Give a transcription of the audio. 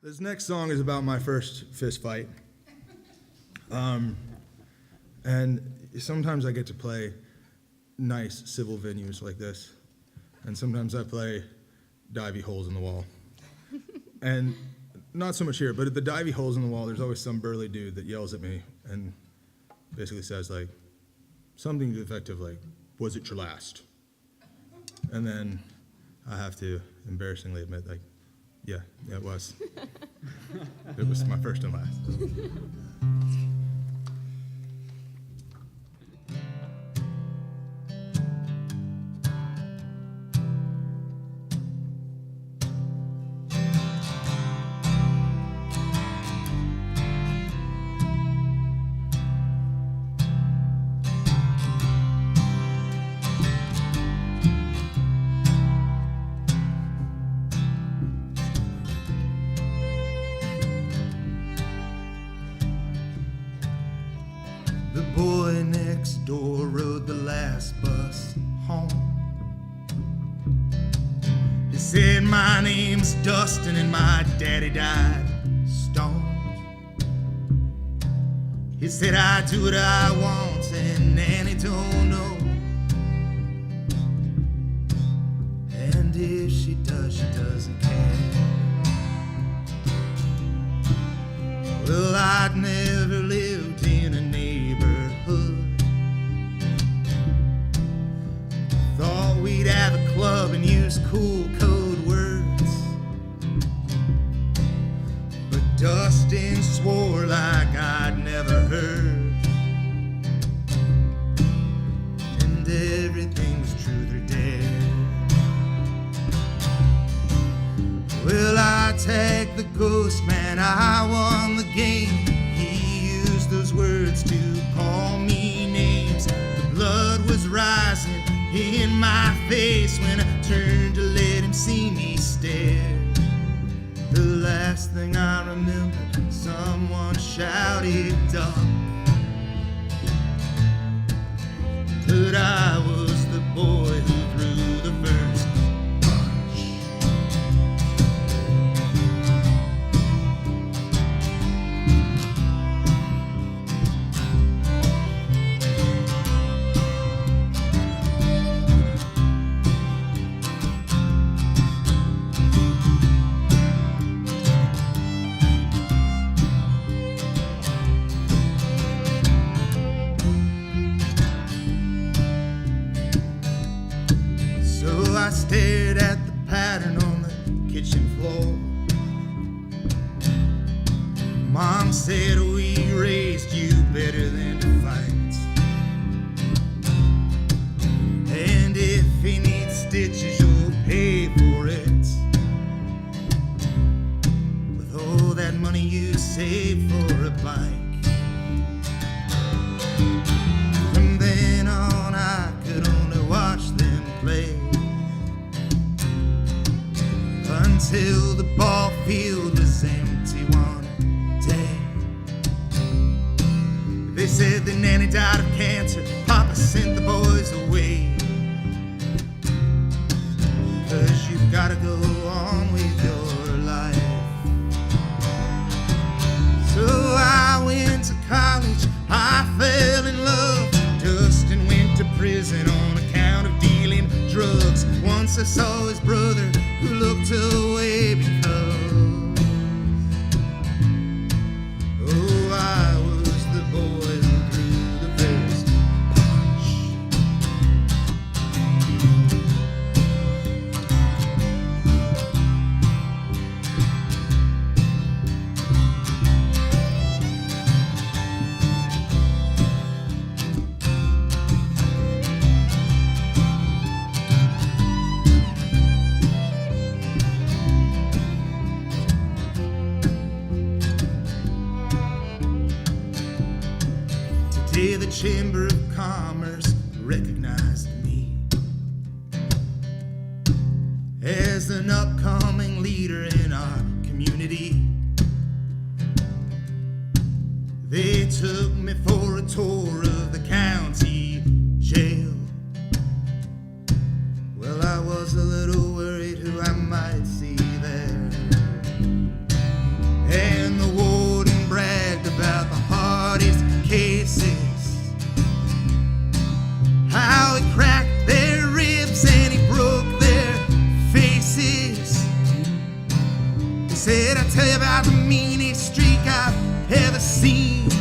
This next song is about my first fist fight. And sometimes I get to play nice civil venues like this. And sometimes I play divey holes in the wall. And not so much here, but at the divey holes in the wall, there's always some burly dude that yells at me and basically says, like, something to the effect of, like, was it your last? And then I have to embarrassingly admit, like, yeah, it was. It was my first and last. The boy next door rode the last bus home. He said, my name's Dustin and my daddy died stoned. He said, I do what I want and Nanny don't know. And if she does, she doesn't care. Well, I'd never lived in a neighborhood. Thought we'd have a club and use cool code words. But Dustin swore like I'd never heard. And everything's truth or dare. Well, I tagged the ghost man, I won the game. He used those words to call me names. The blood was rising in my face when I turned to let him see me stare. The last thing I remember, someone shouted duck. But I was the boy who threw the first punch. So I stared at the pattern on the kitchen floor. Mom said we raised you better than to fight. And if he needs stitches, you'll pay for it. With all that money you saved for a bike. From then on I could only watch them play. Until the ball field was empty one day. They said that Nanny died of cancer, Papa sent the boys away. 'Cause you've gotta go on with your life. So I went to college, I fell in love. Dustin went to prison on account of dealing drugs. Once I saw his brother who looked away because, oh, I was the boy who threw the first punch. Today the Chamber of Commerce recognized me as an upcoming leader in our community. They took me for a tour of the county jail. Well, I was a little worried who I might see there. said, I'll tell you about the meanest streak I've ever seen.